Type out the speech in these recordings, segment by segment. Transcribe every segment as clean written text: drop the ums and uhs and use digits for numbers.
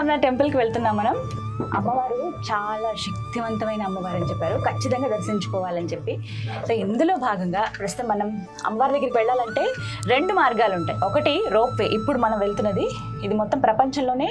మనోకామన టెంపుల్కి వెళ్తున్నాం మనం. అమ్మవారు చాలా శక్తివంతమైన అమ్మవారు అని చెప్పారు, ఖచ్చితంగా దర్శించుకోవాలని చెప్పి. సో ఇందులో భాగంగా ప్రస్తుతం మనం అమ్మవారి దగ్గరికి వెళ్ళాలంటే 2 మార్గాలు ఉంటాయి. ఒకటి రోప్ వే, ఇప్పుడు మనం వెళ్తున్నది ఇది మొత్తం ప్రపంచంలోనే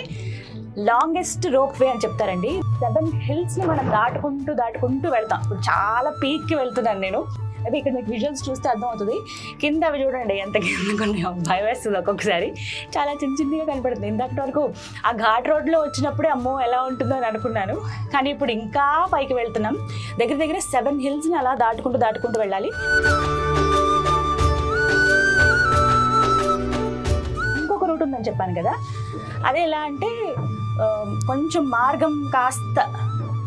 లాంగెస్ట్ రోప్ వే అని చెప్తారండి. 7 hills మనం దాటుకుంటూ వెళ్తాం. ఇప్పుడు చాలా పీక్కి వెళ్తున్నాను నేను. అదే ఇక్కడ మీకు విజువల్స్ చూస్తే అర్థమవుతుంది. కింద అవి చూడండి ఎంత కిందకు ఉన్నాయో, భయం వేస్తుంది ఒక్కొక్కసారి. చాలా చిన్నగా కనపడుతుంది. ఇందాక వరకు ఆ ఘాట్ రోడ్లో వచ్చినప్పుడే అమ్మో ఎలా ఉంటుందో అని అనుకున్నాను, కానీ ఇప్పుడు ఇంకా పైకి వెళ్తున్నాం. దగ్గర 7 hills అలా దాటుకుంటూ వెళ్ళాలి. ఇంకొక రూట్ ఉందని చెప్పాను కదా, అదే ఎలా అంటే కొంచెం మార్గం కాస్త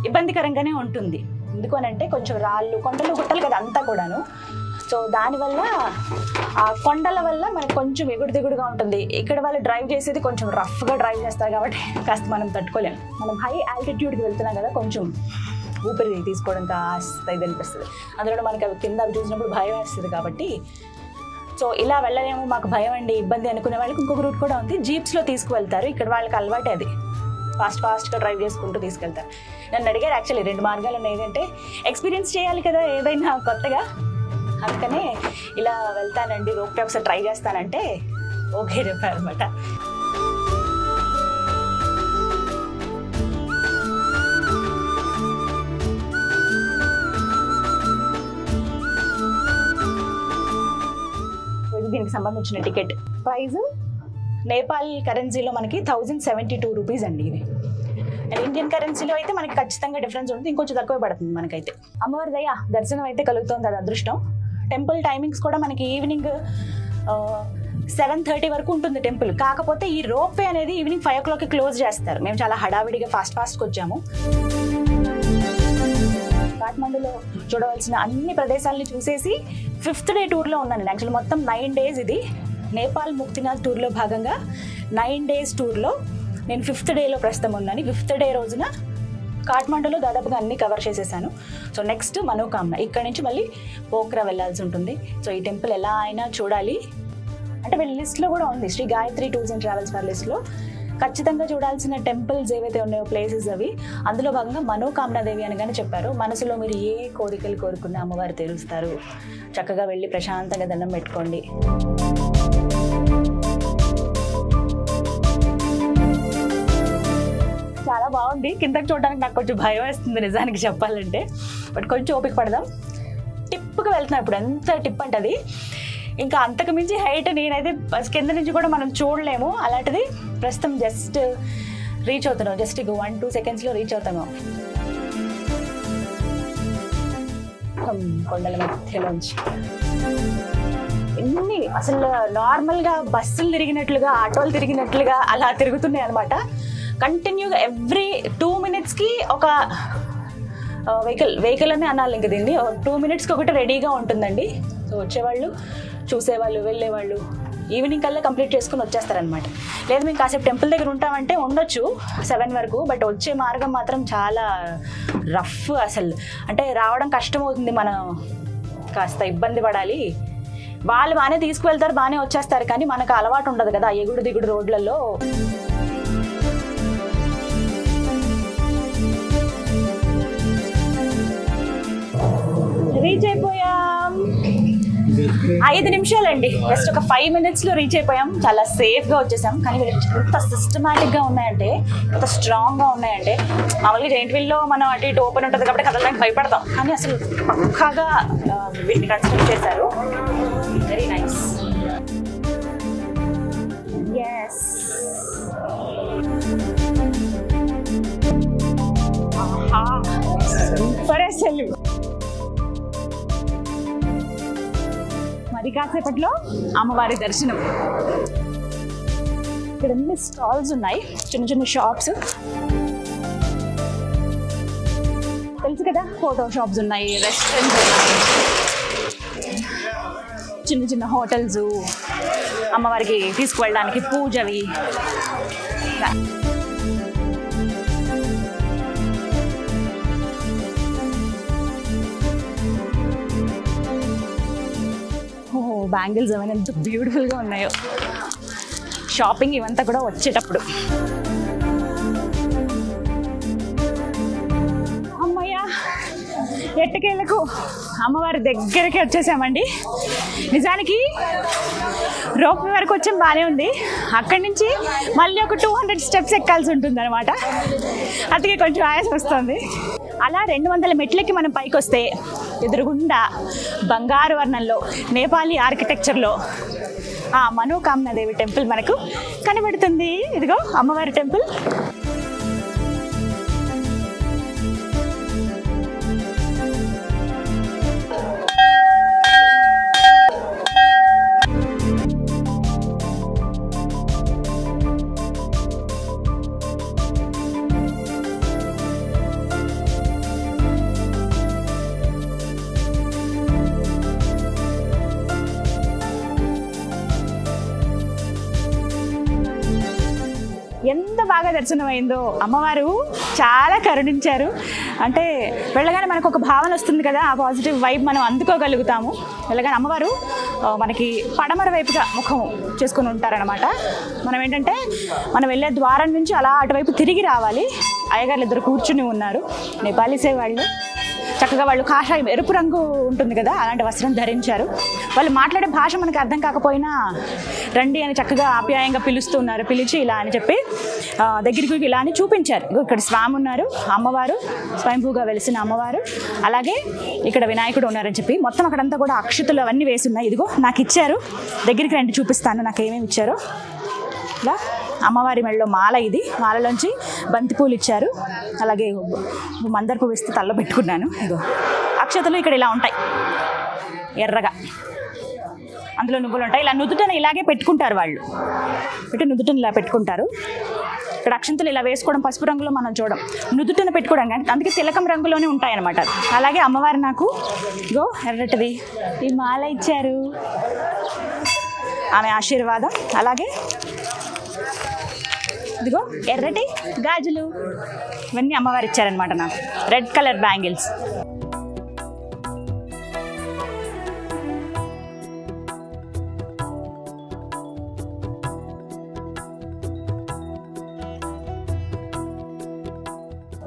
ఇబ్బందికరంగానే ఉంటుంది. ఎందుకు అని అంటే కొంచెం రాళ్ళు కొండలు గుట్టలు కదా అంతా కూడాను. సో దానివల్ల ఆ కొండల వల్ల మనకు కొంచెం ఎగుడు ఉంటుంది. ఇక్కడ వాళ్ళు డ్రైవ్ చేసేది కొంచెం రఫ్గా డ్రైవ్ చేస్తారు కాబట్టి కాస్త మనం తట్టుకోలేము. మనం హై ఆల్టిట్యూడ్కి వెళ్తున్నాం కదా, కొంచెం ఊపిరి తీసుకోవడం కాస్త ఇది అనిపిస్తుంది. అందులో మనకి అవి కింద అవి చూసినప్పుడు భయం వేస్తుంది కాబట్టి. సో ఇలా వెళ్ళలేము, మాకు భయం అండి, ఇబ్బంది అనుకునే వాళ్ళకి ఇంకొక రూట్ కూడా ఉంది. జీప్స్లో తీసుకువెళ్తారు. ఇక్కడ వాళ్ళకి అలవాటే, అది ఫాస్ట్గా డ్రైవ్ చేసుకుంటూ తీసుకెళ్తారు. నన్ను అడిగారు యాక్చువల్లీ 2 మార్గాలు ఉన్నాయి, ఏంటంటే ఎక్స్పీరియన్స్ చేయాలి కదా ఏదైనా కొత్తగా, అందుకనే ఇలా వెళ్తానండి, రోప్ ఒకసారి ట్రై చేస్తానంటే ఓకే చెప్పారు అనమాట. దీనికి సంబంధించిన టికెట్ ప్రైజ్ నేపాల్ కరెన్సీలో మనకి 1072 రూపీస్ అండి ఇది. అండ్ ఇండియన్ కరెన్సీలో అయితే మనకి ఖచ్చితంగా డిఫరెన్స్ ఉంటుంది, ఇంకొంచెం తక్కువ పడుతుంది మనకైతే. అమ్మవారి దయ దర్శనం అయితే కలుగుతుంది, అది అదృష్టం. టెంపుల్ టైమింగ్స్ కూడా మనకి ఈవినింగ్ 7:30 వరకు ఉంటుంది టెంపుల్. కాకపోతే ఈ రోప్ వే అనేది ఈవినింగ్ 5 o'clockకి క్లోజ్ చేస్తారు. మేము చాలా హడావిడిగా ఫాస్ట్గా వచ్చాము. కాఠ్మండూలో చూడవలసిన అన్ని ప్రదేశాలని చూసేసి 5th డే టూర్లో ఉన్నాను. యాక్చువల్లీ మొత్తం 9 days ఇది. నేపాల్ ముక్తినాథ్ టూర్లో భాగంగా 9 days టూర్లో నేను 5th డేలో ప్రస్తుతం ఉన్నాను. 5th డే రోజున కాఠ్మండూలో దాదాపుగా అన్ని కవర్ చేసేసాను. సో నెక్స్ట్ మనోకామన, ఇక్కడ నుంచి మళ్ళీ పోఖ్రా వెళ్ళాల్సి ఉంటుంది. సో ఈ టెంపుల్ ఎలా అయినా చూడాలి అంటే వీళ్ళ లిస్ట్లో కూడా ఉంది, Sri Gayatri tours and travels వారి లిస్ట్లో ఖచ్చితంగా చూడాల్సిన టెంపుల్స్ ఏవైతే ఉన్నాయో ప్లేసెస్ అవి. అందులో భాగంగా మనోకామనాదేవి అనగానే చెప్పారు, మనసులో మీరు ఏ కోరికలు కోరుకున్నా అమ్మవారు తీరుస్తారు. చక్కగా వెళ్ళి ప్రశాంతంగా దండం పెట్టుకోండి. చాలా బాగుంది. కిందకి చూడడానికి నాకు కొంచెం భయం వేస్తుంది నిజానికి చెప్పాలంటే, బట్ కొంచెం ఓపిక పడదాం. టిప్గా వెళ్తున్నాం. ఇప్పుడు ఎంత టిప్ అంటే అది ఇంకా అంతకు మించి హైట్ నేనైతే కింద నుంచి కూడా మనం చూడలేము. అలాంటిది ప్రస్తుతం జస్ట్ రీచ్ అవుతున్నాం. జస్ట్ 1-2 secondsలో రీచ్ అవుతాము కొండల మధ్యలోంచి. ఇన్ని అసలు నార్మల్గా బస్సులు తిరిగినట్లుగా, ఆటోలు తిరిగినట్లుగా అలా తిరుగుతున్నాయి అనమాట. కంటిన్యూగా ఎవ్రీ 2 minutesకి ఒక వెహికల్ అని అనాలి ఇంక దీన్ని. 2 minutesకి ఒకటి రెడీగా ఉంటుందండి. సో వచ్చేవాళ్ళు, చూసేవాళ్ళు, వెళ్ళేవాళ్ళు ఈవినింగ్ కల్లా కంప్లీట్ చేసుకుని వచ్చేస్తారనమాట. లేదు మేము కాసేపు టెంపుల్ దగ్గర ఉంటామంటే ఉండొచ్చు 7 వరకు. బట్ వచ్చే మార్గం మాత్రం చాలా రఫ్. అసలు అంటే రావడం కష్టం అవుతుంది, మనం కాస్త ఇబ్బంది పడాలి. వాళ్ళు బాగానే తీసుకువెళ్తారు, బాగానే వచ్చేస్తారు, కానీ మనకు అలవాటు ఉండదు కదా ఎగుడు దిగుడు రోడ్లలో. రీచ్ అయిపోయాం. 5 నిమిషాలండి, జస్ట్ ఒక 5 minutesలో రీచ్ అయిపోయాం. చాలా సేఫ్గా వచ్చేసాం. కానీ ఎంత సిస్టమాటిక్గా ఉన్నాయంటే, ఎంత స్ట్రాంగ్గా ఉన్నాయంటే, మామూలుగా జైంట్ వీల్లో మనం అటు ఇటు ఓపెన్ ఉంటుంది కాబట్టి కదలడానికి భయపడతాం, కానీ అసలు పక్కాగా వీటిని కన్స్ట్రక్ట్ చేశారు. Very nice. ఎస్, సూపర్ అసలు. మరి కాసేపట్లో అమ్మవారి దర్శనం. ఇక్కడ అన్ని స్టాల్స్ ఉన్నాయి, చిన్న షాప్స్. తెలుసు కదా, ఫోటో షాప్స్ ఉన్నాయి, రెస్టారెంట్స్ ఉన్నాయి, చిన్న హోటల్స్, అమ్మవారికి తీసుకువెళ్ళడానికి పూజవి. బ్యాంగిల్స్ అవన్నీ ఎంత బ్యూటిఫుల్గా ఉన్నాయో. షాపింగ్ ఇవంతా కూడా వచ్చేటప్పుడు ఎట్టకేళ్లకు అమ్మవారి దగ్గరికి వచ్చేసామండి. నిజానికి రోప్ వరకు వచ్చాం, బాగానే ఉంది. అక్కడి నుంచి మళ్ళీ ఒక 200 స్టెప్స్ ఎక్కాల్సి ఉంటుంది అనమాట. అందుకే కొంచెం ఆయాసం వస్తుంది. అలా 200 మెట్లకి మనం పైకి వస్తే ఎదురుగుండా బంగారు వర్ణంలో నేపాలీ ఆర్కిటెక్చర్లో ఆ మనోకామనా దేవి టెంపుల్ మనకు కనబడుతుంది. ఇదిగో అమ్మవారి టెంపుల్. ఎంత బాగా దర్శనమైందో. అమ్మవారు చాలా కరుణించారు. అంటే వెళ్ళగానే మనకు ఒక భావన వస్తుంది కదా, ఆ పాజిటివ్ వైబ్ మనం అందుకోగలుగుతాము. వెళ్ళగానే అమ్మవారు మనకి పడమర వైపుగా ముఖం చేసుకుని ఉంటారనమాట. మనం ఏంటంటే మనం వెళ్ళే ద్వారం నుంచి అలా అటువైపు తిరిగి రావాలి. అయ్యగారులు ఇద్దరు కూర్చుని ఉన్నారు, నేపాలీసే వాళ్ళు. చక్కగా వాళ్ళు కాషాయం ఎరుపు రంగు ఉంటుంది కదా, అలాంటి వస్త్రం ధరించారు. వాళ్ళు మాట్లాడే భాష మనకు అర్థం కాకపోయినా రండి అని చక్కగా ఆప్యాయంగా పిలుస్తున్నారు. పిలిచి ఇలా అని చెప్పి దగ్గరికి ఇలా అని చూపించారు. ఇక్కడ స్వామి ఉన్నారు, అమ్మవారు స్వయంభూగా వెలిసిన అమ్మవారు, అలాగే ఇక్కడ వినాయకుడు ఉన్నారని చెప్పి మొత్తం అక్కడంతా కూడా అక్షతలు అవన్నీ వేసి ఉన్నాయి. ఇదిగో నాకు ఇచ్చారు, దగ్గరికి రండి చూపిస్తాను నాకు ఏమేమి ఇచ్చారో. ఇలా అమ్మవారి మెడలో మాల, ఇది మాలలోంచి బంతిపూలు ఇచ్చారు. అలాగే మందార పువ్వు ఇస్తే తల్లో పెట్టుకున్నాను. ఇదిగో అక్షతలు ఇక్కడ ఇలా ఉంటాయి ఎర్రగా, అందులో నువ్వులు ఉంటాయి. ఇలా నుదుటను ఇలాగే పెట్టుకుంటారు వాళ్ళు, నుదుటను ఇలా పెట్టుకుంటారు. ఇక్కడ అక్షంతలు ఇలా వేసుకోవడం పసుపు రంగులో మనం చూడం, నుదుటను పెట్టుకోవడం కానీ అందుకే తిలకం రంగులోనే ఉంటాయి అన్నమాట. అలాగే అమ్మవారు నాకు ఇగో ఎర్రటిది ఈ మాల ఇచ్చారు, ఆమె ఆశీర్వాదం. అలాగే ఇదిగో ఎర్రటి గాజులు, ఇవన్నీ అమ్మవారు ఇచ్చారనమాట నాకు. Red colour bangles.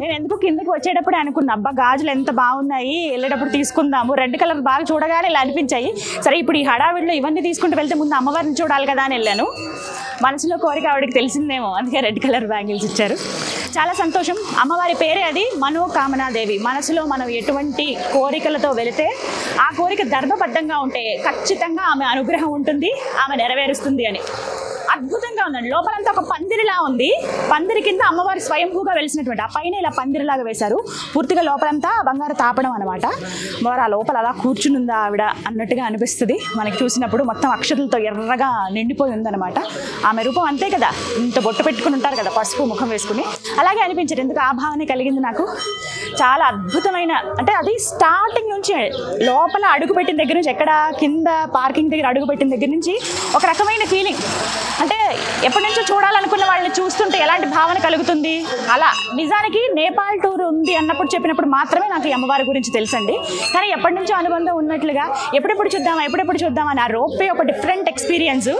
నేను ఎందుకు కిందకి వచ్చేటప్పుడు అనుకున్నా, అబ్బా గాజులు ఎంత బాగున్నాయి, వెళ్ళేటప్పుడు తీసుకుందాము. రెడ్ కలర్ బాగా చూడగానే ఇలా అనిపించాయి. సరే ఇప్పుడు ఈ హడావిడిలో ఇవన్నీ తీసుకుంటూ వెళ్తే ముందు అమ్మవారిని చూడాలి కదా అని వెళ్ళాను. మనసులో కోరిక ఆవిడకి తెలిసిందేమో, అందుకే రెడ్ కలర్ బ్యాంగిల్స్ ఇచ్చారు. చాలా సంతోషం. అమ్మవారి పేరే అది, మనోకామనా దేవి. మనసులో మనం ఎటువంటి కోరికలతో వెళితే ఆ కోరిక ధర్మబద్ధంగా ఉంటే ఖచ్చితంగా ఆమె అనుగ్రహం ఉంటుంది, ఆమె నెరవేరుస్తుంది అని. అద్భుతంగా ఉందండి. లోపలంతా ఒక పందిరిలా ఉంది. పందిరి కింద అమ్మవారి స్వయంభూగా వెలిసినటువంటి, ఆ పైన ఇలా పందిరిలాగా వేశారు. పూర్తిగా లోపలంతా బంగారు తాపడం అనమాట. అమ్మవారు ఆ లోపల అలా కూర్చునుందా ఆవిడ అన్నట్టుగా అనిపిస్తుంది మనకి చూసినప్పుడు. మొత్తం అక్షతలతో ఎర్రగా నిండిపోయి ఉందన్నమాట. ఆమె రూపం అంతే కదా, ఇంత బొట్టు పెట్టుకుని ఉంటారు కదా పసుపు ముఖం వేసుకుని, అలాగే అనిపించారు. ఎందుకు ఆ భావన కలిగింది నాకు. చాలా అద్భుతమైన, అంటే అది స్టార్టింగ్ నుంచి లోపల అడుగుపెట్టిన దగ్గర నుంచి, ఎక్కడ కింద పార్కింగ్ దగ్గర అడుగుపెట్టిన దగ్గర నుంచి ఒక రకమైన ఫీలింగ్. అంటే ఎప్పటి నుంచో చూడాలనుకున్న వాళ్ళని చూస్తుంటే ఎలాంటి భావన కలుగుతుంది. అలా నిజానికి నేపాల్ టూర్ ఉంది అన్నప్పుడు చెప్పినప్పుడు మాత్రమే నాకు ఈ అమ్మవారి గురించి తెలుసండి. కానీ ఎప్పటి నుంచో అనుబంధం ఉన్నట్లుగా ఎప్పుడెప్పుడు చూద్దాం అని ఆ రోపే ఒక డిఫరెంట్ ఎక్స్పీరియన్స్.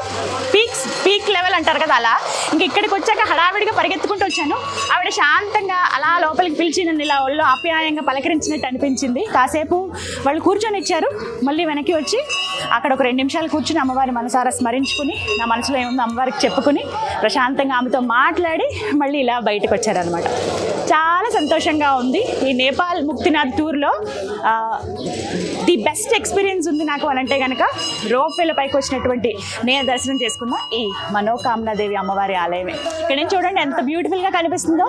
పీక్ లెవెల్ అంటారు కదా, అలా ఇంక ఇక్కడికి వచ్చాక హడావిడిగా పరిగెత్తుకుంటూ వచ్చాను. ఆవిడ శాంతంగా అలా లోపలికి పిలిచి నన్ను ఇలా ఒళ్ళు ఆప్యాయంగా పలకరించినట్టు అనిపించింది. కాసేపు వాళ్ళు కూర్చొని ఇచ్చారు. మళ్ళీ వెనక్కి వచ్చి అక్కడ ఒక 2 నిమిషాలు కూర్చుని అమ్మవారి మనసారా స్మరించుకుని, నా మనసులో ఏముందో అమ్మవారికి చెప్పుకుని ప్రశాంతంగా ఆమెతో మాట్లాడి మళ్ళీ ఇలా బయటకు వచ్చారనమాట. చాలా సంతోషంగా ఉంది. ఈ నేపాల్ ముక్తినాథ్ టూర్లో ది బెస్ట్ ఎక్స్పీరియన్స్ ఉంది నాకు అని అంటే కనుక రోప్వేల పైకి వచ్చినటువంటి నేను దర్శనం చేసుకున్న ఈ మనోకామనా దేవి అమ్మవారి ఆలయమే. ఇక్కడ నుంచి చూడండి ఎంత బ్యూటిఫుల్గా కనిపిస్తుందో.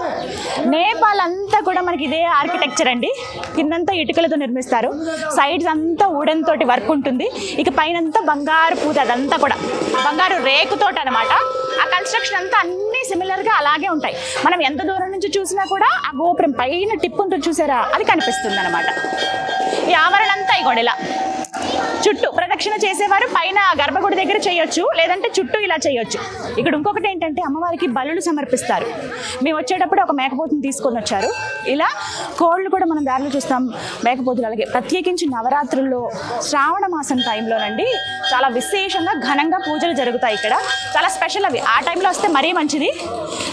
నేపాల్ అంతా కూడా మనకి ఇదే ఆర్కిటెక్చర్ అండి. కిందంతా ఇటుకలతో నిర్మిస్తారు, సైడ్స్ అంతా వుడెన్ తోటి వర్క్ ఉంటుంది. ఇక పైనంతా బంగారు పూత, అదంతా కూడా బంగారు రేకుతోటి అనమాట. ఆ కన్స్ట్రక్షన్ అంతా అన్నీ సిమిలర్గా అలాగే ఉంటాయి. మనం ఎంత దూరం నుంచి చూసినా కూడా ఆ గోపురం పైన టిప్ ఉంటుంది చూసారా, అది కనిపిస్తుంది అనమాట. ఈ ఆవరణ అంతా ఇగోండి ఇలా చుట్టూ ప్రదక్షిణ చేసేవారు పైన గర్భగుడి దగ్గర చేయొచ్చు, లేదంటే చుట్టూ ఇలా చేయొచ్చు. ఇక్కడ ఇంకొకటి ఏంటంటే అమ్మవారికి బలులు సమర్పిస్తారు. మేము వచ్చేటప్పుడు ఒక మేకపోతుని తీసుకొని వచ్చారు. ఇలా కోళ్ళు కూడా మనం దారిలో చూస్తాం, మేకపోతులు. అలాగే ప్రత్యేకించి నవరాత్రుల్లో శ్రావణ మాసం టైంలోనండి చాలా విశేషంగా ఘనంగా పూజలు జరుగుతాయి. ఇక్కడ చాలా స్పెషల్ అవి. ఆ టైంలో వస్తే మరీ మంచిది.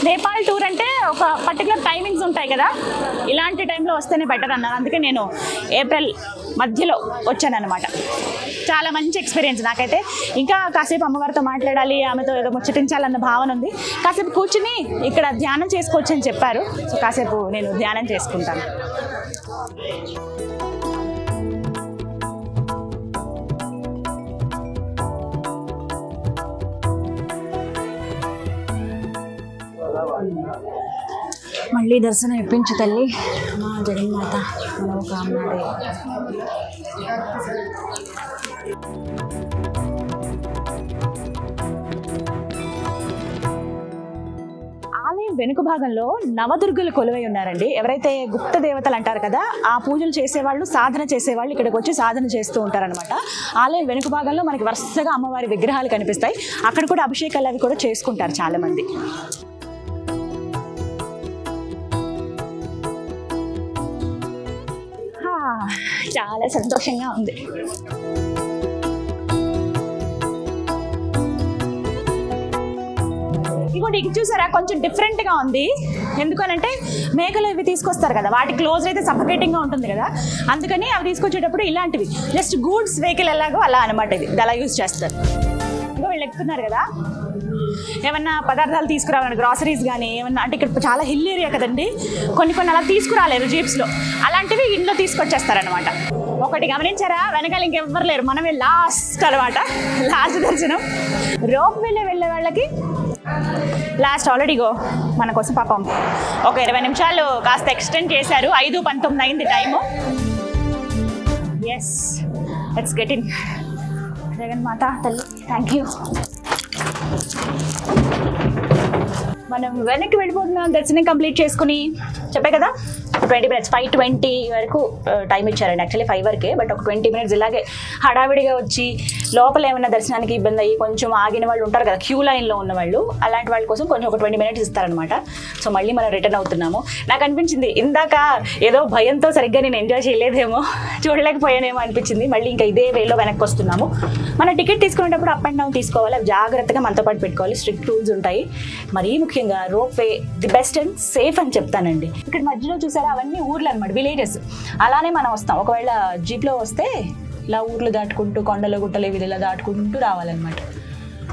నేపాల్ టూర్ అంటే ఒక పర్టికులర్ టైమింగ్స్ ఉంటాయి కదా, ఇలాంటి టైంలో వస్తేనే బెటర్ అన్నారు. అందుకే నేను ఏప్రిల్ మధ్యలో వచ్చాను అనమాట. చాలా మంచి ఎక్స్పీరియన్స్ నాకైతే. ఇంకా కాసేపు అమ్మవారితో మాట్లాడాలి, ఆమెతో ఏదో ముచ్చటించాలన్న భావన ఉంది. కాసేపు కూర్చుని ఇక్కడ ధ్యానం చేసుకోవచ్చు అని చెప్పారు. సో కాసేపు నేను ధ్యానం చేసుకుంటాను. మళ్ళీ దర్శనం ఇప్పించు తల్లి మా జగన్మాత మనోకామనాడే. ఆలయం వెనుక భాగంలో నవదుర్గలు కొలువై ఉన్నారండి. ఎవరైతే గుప్త దేవతలు అంటారు కదా, ఆ పూజలు చేసేవాళ్ళు, సాధన చేసేవాళ్ళు ఇక్కడికి వచ్చి సాధన చేస్తూ ఉంటారనమాట. ఆలయం వెనుక భాగంలో మనకి వరుసగా అమ్మవారి విగ్రహాలు కనిపిస్తాయి. అక్కడ కూడా అభిషేకాలు అవి కూడా చేసుకుంటారు చాలా మంది. చాలా సంతోషంగా ఉంది. ఇంకోటి ఇది చూసారా, కొంచెం డిఫరెంట్గా ఉంది. ఎందుకనంటే మేకలు ఇవి తీసుకొస్తారు కదా, వాటి క్లోజ్ అయితే సఫకేటింగ్గా ఉంటుంది కదా, అందుకని అవి తీసుకొచ్చేటప్పుడు ఇలాంటివి జస్ట్ గూడ్స్ వెహికల్ ఎలాగో అలా అనమాట, ఇది అలా యూజ్ చేస్తారు. ఇంకా వీళ్ళు ఎక్కుతున్నారు కదా, ఏమన్నా పదార్థాలు తీసుకురావాలంటే గ్రాసరీస్ కానీ ఏమన్నా, అంటే ఇక్కడ చాలా హిల్ ఏరియా కదండి, కొన్ని అలా తీసుకురాలేరు జీప్స్లో, అలాంటివి ఇంట్లో తీసుకొచ్చేస్తారనమాట. ఒకటి గమనించారా, వెనకాల ఇంకెవ్వరు లేరు, మనమే లాస్ట్ అనమాట, లాస్ట్ దర్శనం. రోప్ వెళ్ళే వాళ్ళకి లాస్ట్. ఆల్రెడీ మన కోసం పాపం ఒక 20 నిమిషాలు కాస్త ఎక్స్టెండ్ చేశారు. 5:19 అయింది time. Yes, let's get in. జగన్మాత తల్లి థ్యాంక్ యూ. మనం వెనక్కి వెళ్ళిపోతున్నాం. దర్శనం కంప్లీట్ చేసుకుని చెప్పే కదా 20 minutes 5:20 వరకు టైం ఇచ్చారండి. యాక్చువల్లీ 5 వరకే, బట్ ఒక 20 minutes ఇలాగే హడావిడిగా వచ్చి లోపల ఏమైనా దర్శనానికి ఇబ్బంది అయ్యి కొంచెం ఆగిన వాళ్ళు ఉంటారు కదా, క్యూ లైన్లో ఉన్న వాళ్ళు, అలాంటి వాళ్ళ కోసం కొంచెం ఒక 20 minutes ఇస్తారనమాట. సో మళ్ళీ మనం రిటర్న్ అవుతున్నాము. నాకు అనిపించింది ఇందాక ఏదో భయంతో సరిగ్గా నేను ఎంజాయ్ చేయలేదేమో, చూడలేకపోయానేమో అనిపించింది. మళ్ళీ ఇంకా ఇదే వేలో వెనక్కి వస్తున్నాము. మన టికెట్ తీసుకునేటప్పుడు అప్ అండ్ డౌన్ తీసుకోవాలి, అవి జాగ్రత్తగా మనతో పాటు పెట్టుకోవాలి. స్ట్రిక్ట్ రూల్స్ ఉంటాయి. మరీ ముఖ్యంగా rope way the best and safe అని చెప్తానండి. ఇక్కడ మధ్యలో చూసారా, అవన్నీ ఊర్లు అనమాట, విలేజెస్. అలానే మనం వస్తాం. ఒకవేళ జీప్లో వస్తే ఇలా ఊర్లు దాటుకుంటూ కొండలు గుట్టలు ఇవి ఇలా దాటుకుంటూ రావాలన్నమాట.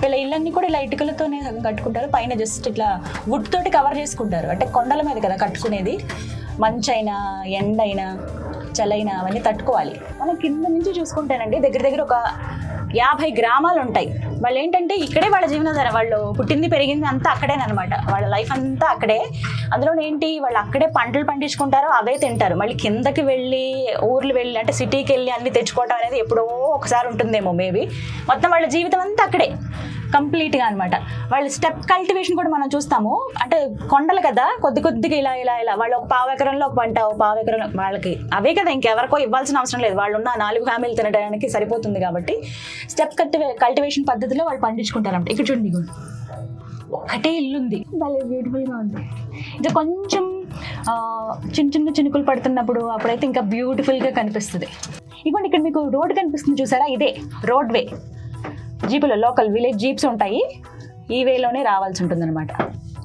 ఇలా ఇళ్ళన్నీ కూడా ఇలా ఇటుకలతోనే కట్టుకుంటారు. పైన జస్ట్ ఇట్లా వుడ్ తోటి కవర్ చేసుకుంటారు. అంటే కొండల మీద కదా కట్టుకునేది, మంచైనా ఎండైనా చలైనా అవన్నీ తట్టుకోవాలి. మనం కింద నుంచి చూసుకుంటేనండి దగ్గర ఒక 50 గ్రామాలు ఉంటాయి. వాళ్ళు ఏంటంటే ఇక్కడే వాళ్ళ జీవనాధారం, వాళ్ళు పుట్టింది పెరిగింది అంతా అక్కడేనమాట, వాళ్ళ లైఫ్ అంతా అక్కడే. అందులో ఏంటి, వాళ్ళు అక్కడే పంటలు పండించుకుంటారు, అవే తింటారు. మళ్ళీ కిందకి వెళ్ళి ఊర్లు వెళ్ళి అంటే సిటీకి వెళ్ళి అన్ని తెచ్చుకోవడం అనేది ఎప్పుడో ఒకసారి ఉంటుందేమో మేబీ. మొత్తం వాళ్ళ జీవితం అంతా అక్కడే కంప్లీట్గా అనమాట. వాళ్ళ స్టెప్ కల్టివేషన్ కూడా మనం చూస్తాము. అంటే కొండలు కదా, కొద్దిగా ఇలా వాళ్ళు ఒక 1/2 ఎకరంలో ఒక పంట, ఒక 1/2 ఎకరం వాళ్ళకి అవే కదా, ఇంకెవరికో ఇవ్వాల్సిన అవసరం లేదు. వాళ్ళు ఉన్న 4 ఫ్యామిలీలు తినడానికి సరిపోతుంది కాబట్టి స్టెప్ కల్టివేషన్ పద్ధతిలో వాళ్ళు పండించుకుంటారంట. ఇక్కడ చూడండి, ఒకటే ఇల్లు ఉంది, భలే బ్యూటిఫుల్గా ఉంది. ఇది కొంచెం చిన్న చినుకులు పడుతున్నప్పుడు అప్పుడైతే ఇంకా బ్యూటిఫుల్గా కనిపిస్తుంది. ఇవ్వండి, ఇక్కడ మీకు రోడ్ కనిపిస్తుంది చూసారా, ఇదే రోడ్ వే. జీపులో లోకల్ విలేజ్ జీప్స్ ఉంటాయి, ఈ వేలోనే రావాల్సి ఉంటుంది అనమాట.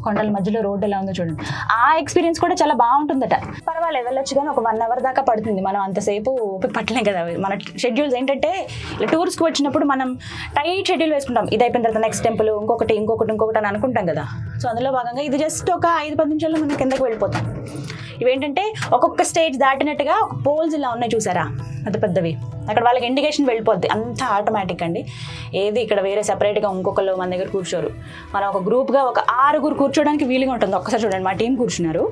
కొండల మధ్యలో రోడ్డు ఎలా ఉందో చూడండి. ఆ ఎక్స్పీరియన్స్ కూడా చాలా బాగుంటుందట. పర్వాలేదు, వెళ్ళొచ్చు, కానీ ఒక 1 hour దాకా పడుతుంది. మనం అంతసేపు పట్టలేం కదా. మన షెడ్యూల్స్ ఏంటంటే ఇలా టూర్స్కి వచ్చినప్పుడు మనం టైట్ షెడ్యూల్ వేసుకుంటాం. ఇది అయిపోయిన తర్వాత నెక్స్ట్ టెంపుల్, ఇంకొకటి అని అనుకుంటాం కదా. సో అందులో భాగంగా ఇది జస్ట్ ఒక 5-10 నిమిషాల్లో మనం కిందకి వెళ్ళిపోతాం. ఇవేంటంటే ఒక్కొక్క స్టేజ్ దాటినట్టుగా ఒక పోల్స్ ఇలా ఉన్నాయి చూసారా, పెద్దవి. అక్కడ వాళ్ళకి ఇండికేషన్ వెళ్ళిపోద్ది, అంతా ఆటోమేటిక్ అండి. ఏది ఇక్కడ వేరే సెపరేట్గా ఇంకొకళ్ళు మన దగ్గర కూర్చోరు. మనం ఒక గ్రూప్గా ఒక 6 కూర్చోడానికి వీలుగా ఉంటుంది. ఒక్కసారి చూడండి, మా టీం కూర్చున్నారు.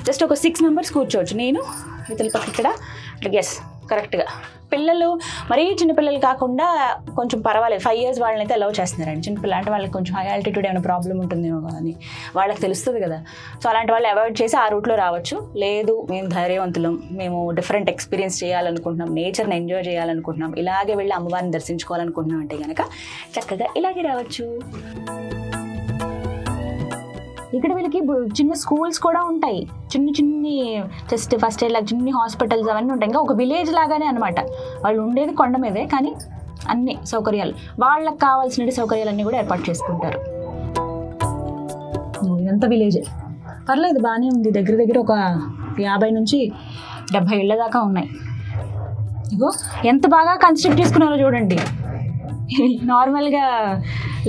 జస్ట్ ఒక 6 members కూర్చోవచ్చు. నేను ఇతల పక్క ఇక్కడ ఎస్ కరెక్ట్గా. పిల్లలు మరీ చిన్నపిల్లలు కాకుండా కొంచెం పర్వాలేదు, 5 years వాళ్ళనైతే అలౌ చేస్తున్నారండి. చిన్నపిల్లలు అంటే వాళ్ళకి కొంచెం హై ఆల్టిట్యూడ్ ఏమైనా ప్రాబ్లం ఉంటుందేమో అని వాళ్ళకి తెలుస్తుంది కదా. సో అలాంటి వాళ్ళు అవాయిడ్ చేసి ఆ రూట్లో రావచ్చు. లేదు మేము ధైర్యవంతులం, మేము డిఫరెంట్ ఎక్స్పీరియన్స్ చేయాలనుకుంటున్నాం, నేచర్ని ఎంజాయ్ చేయాలనుకుంటున్నాం, ఇలాగే వెళ్ళి అమ్మవారిని దర్శించుకోవాలనుకుంటున్నాం అంటే కనుక చక్కగా ఇలాగే రావచ్చు. ఇక్కడ వీళ్ళకి చిన్న స్కూల్స్ కూడా ఉంటాయి, చిన్ని జస్ట్ ఫస్ట్ ఎయిడ్ లాగా చిన్ని హాస్పిటల్స్ అవన్నీ ఉంటాయి. ఇంకా ఒక విలేజ్ లాగానే అనమాట. వాళ్ళు ఉండేది కొండ మీదే, కానీ అన్ని సౌకర్యాలు వాళ్ళకి కావాల్సిన సౌకర్యాలన్నీ కూడా ఏర్పాటు చేసుకుంటారు. ఇదంతా విలేజే, పర్లేదు బాగానే ఉంది. దగ్గర దగ్గర ఒక 50 నుంచి 70 ఇళ్ళ దాకా ఉన్నాయి. ఇగో ఎంత బాగా కన్స్ట్రక్ట్ చేసుకున్నారో చూడండి. నార్మల్గా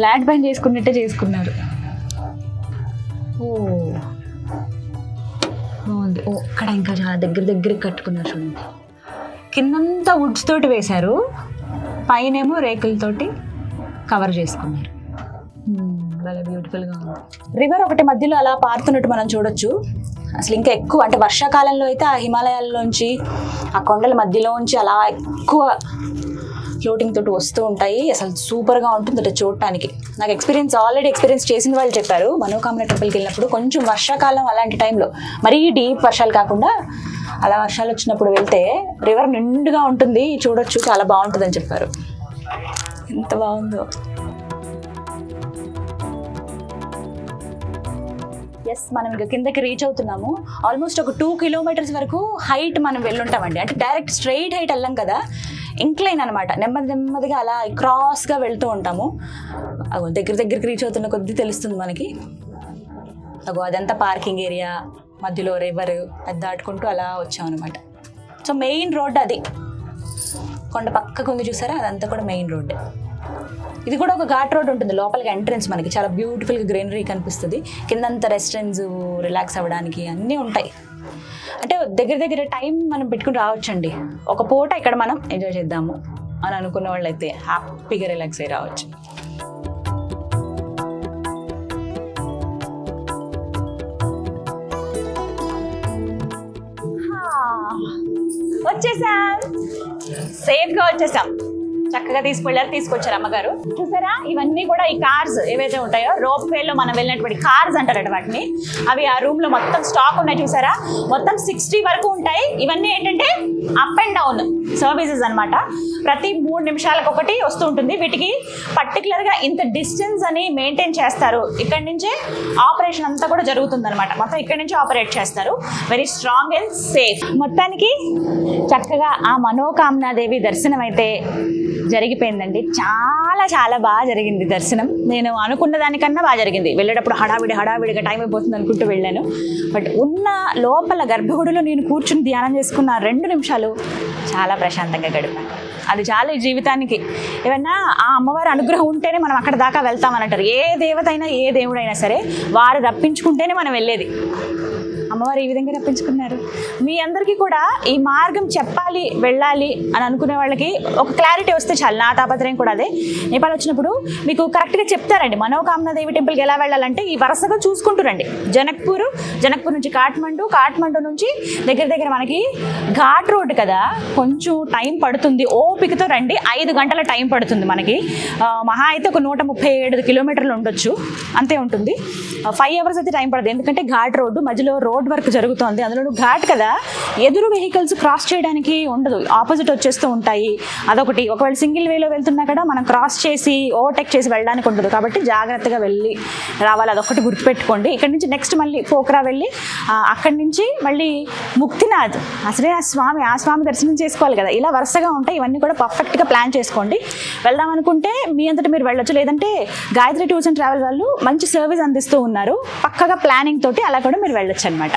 ల్యాండ్ పైన చేసుకున్నట్టే చేసుకున్నారు. ఓ బాగుంది. ఓ అక్కడ ఇంకా చాలా దగ్గరికి కట్టుకున్నారు చూడండి. కిందంతా వుడ్స్ తోటి వేశారు, పైనేమో రేకులతోటి కవర్ చేసుకున్నారు. చాలా బ్యూటిఫుల్గా ఉంది. రివర్ ఒకటి మధ్యలో అలా పారుతున్నట్టు మనం చూడొచ్చు. అసలు ఇంకా ఎక్కువ అంటే వర్షాకాలంలో అయితే ఆ హిమాలయాల్లోంచి ఆ కొండల మధ్యలోంచి అలా ఎక్కువ ఫ్లోటింగ్ తోటి వస్తూ ఉంటాయి. అసలు సూపర్గా ఉంటుంది అంటే చూడటానికి. నాకు ఆల్రెడీ ఎక్స్పీరియన్స్ చేసిన వాళ్ళు చెప్పారు. మనోకామన టెంపుల్కి వెళ్ళినప్పుడు కొంచెం వర్షాకాలం అలాంటి టైంలో, మరీ డీప్ వర్షాలు కాకుండా అలా వర్షాలు వచ్చినప్పుడు వెళ్తే రివర్ నిండుగా ఉంటుంది, చూడొచ్చు, చాలా బాగుంటుందని చెప్పారు. ఎంత బాగుందో. ఎస్, మనం ఇంకా కిందకి రీచ్ అవుతున్నాము. ఆల్మోస్ట్ ఒక 2 కిలోమీటర్స్ వరకు హైట్ మనం వెళ్ళుంటామండి. అంటే డైరెక్ట్ స్ట్రైట్ హైట్ వెళ్ళాం కదా, ఇంక్లైన్ అనమాట. నెమ్మదిగా అలా క్రాస్గా వెళ్తూ ఉంటాము. దగ్గరికి రీచ్ అవుతున్న కొద్దీ తెలుస్తుంది మనకి. అదంతా పార్కింగ్ ఏరియా, మధ్యలో రివర్, అది దాటుకుంటూ అలా వచ్చాం అనమాట. సో మెయిన్ రోడ్ అది, కొండ పక్కకు ఉంది చూసారా, అదంతా కూడా మెయిన్ రోడ్డే. ఇది కూడా ఒక ఘాట్ రోడ్ ఉంటుంది. లోపలికి ఎంట్రన్స్ మనకి చాలా బ్యూటిఫుల్గా గ్రీనరీ కనిపిస్తుంది. కిందంతా రెస్టారెంట్స్, రిలాక్స్ అవ్వడానికి అన్నీ ఉంటాయి. అంటే దగ్గర టైం మనం పెట్టుకుని రావచ్చండి. ఒక పూట ఇక్కడ మనం ఎంజాయ్ చేద్దాము అని అనుకున్న వాళ్ళు అయితే హ్యాపీగా రిలాక్స్ అయ్యి రావచ్చు. వచ్చేసాం, సేఫ్గా వచ్చేసాం. చక్కగా తీసుకొచ్చారు అమ్మగారు. చూసారా, ఇవన్నీ కూడా ఈ కార్స్ ఏవైతే ఉంటాయో రోప్ వేలో మనం వెళ్ళినటువంటి కార్స్ అంటారట వాటిని. అవి ఆ రూమ్ లో మొత్తం స్టాక్ ఉన్నాయి. చూసారా, మొత్తం 60 వరకు ఉంటాయి. ఇవన్నీ ఏంటంటే అప్ అండ్ డౌన్ సర్వీసెస్ అనమాట. ప్రతి 3 నిమిషాలకు ఒకటి వస్తూ ఉంటుంది. వీటికి పర్టికులర్ గా ఇంత డిస్టెన్స్ అని మెయింటైన్ చేస్తారు. ఇక్కడ నుంచే ఆపరేషన్ అంతా కూడా జరుగుతుంది అనమాట. మొత్తం ఇక్కడ నుంచి ఆపరేట్ చేస్తారు. Very strong and safe. మొత్తానికి చక్కగా ఆ మనోకామనాదేవి దర్శనం అయితే జరిగిపోయిందండి. చాలా బాగా జరిగింది దర్శనం. నేను అనుకున్న దానికన్నా బాగా జరిగింది. వెళ్ళేటప్పుడు హడావిడిగా టైం అయిపోతుంది అనుకుంటూ వెళ్ళాను. బట్ ఉన్న లోపల గర్భగుడిలో నేను కూర్చుని ధ్యానం చేసుకున్న 2 నిమిషాలు చాలా ప్రశాంతంగా గడిపాను. అది చాలా ఈ జీవితానికి. ఏమన్నా ఆ అమ్మవారి అనుగ్రహం ఉంటేనే మనం అక్కడ దాకా వెళ్తామని అంటారు. ఏ దేవత అయినా, ఏ దేవుడైనా సరే వారు రప్పించుకుంటేనే మనం వెళ్ళేది. అమ్మవారు ఈ విధంగా రప్పించుకున్నారు. మీ అందరికీ కూడా ఈ మార్గం చెప్పాలి, వెళ్ళాలి అని అనుకునే వాళ్ళకి ఒక క్లారిటీ వస్తే చాలు. నా తాపత్రయం కూడా అదే. నేపాల్ వచ్చినప్పుడు మీకు కరెక్ట్గా చెప్తారండి. మనోకామనాదేవి టెంపుల్కి ఎలా వెళ్ళాలంటే ఈ వరుసగా చూసుకుంటురండి. జనక్పూర్ నుంచి కాఠ్మండు నుంచి దగ్గర మనకి ఘాట్ రోడ్ కదా, కొంచెం టైం పడుతుంది. ఓపికతో రండి. 5 గంటల టైం పడుతుంది మనకి. మహా అయితే ఒక 137 కిలోమీటర్లు ఉండొచ్చు, అంతే ఉంటుంది. 5 అవర్స్ అయితే టైం పడుతుంది. ఎందుకంటే ఘాట్ రోడ్డు మధ్యలో రోడ్ వర్క్ జరుగుతుంది. అందులో ఘాట్ కదా, ఎదురు వెహికల్స్ క్రాస్ చేయడానికి ఉండదు, ఆపోజిట్ వచ్చేస్తూ ఉంటాయి. అదొకటి. ఒకవేళ సింగిల్ వేలో వెళ్తున్నా కూడా మనం క్రాస్ చేసి ఓవర్టేక్ చేసి వెళ్ళడానికి ఉండదు. కాబట్టి జాగ్రత్తగా వెళ్ళి రావాలి. అదొకటి గుర్తుపెట్టుకోండి. ఇక్కడ నుంచి నెక్స్ట్ మళ్ళీ పోఖ్రా వెళ్ళి అక్కడి నుంచి మళ్ళీ ముక్తినాథ్, అసలే ఆ స్వామి దర్శనం చేసుకోవాలి కదా. ఇలా వరుసగా ఉంటాయి. ఇవన్నీ కూడా పర్ఫెక్ట్గా ప్లాన్ చేసుకోండి. వెళ్దాం అనుకుంటే మీ అంతటా మీరు వెళ్ళొచ్చు. లేదంటే గాయత్రి టూర్స్ అండ్ ట్రావెల్ వాళ్ళు మంచి సర్వీస్ అందిస్తూ ఉన్నారు. పక్కగా ప్లానింగ్ తోటి అలా కూడా మీరు వెళ్ళొచ్చు అనమాట.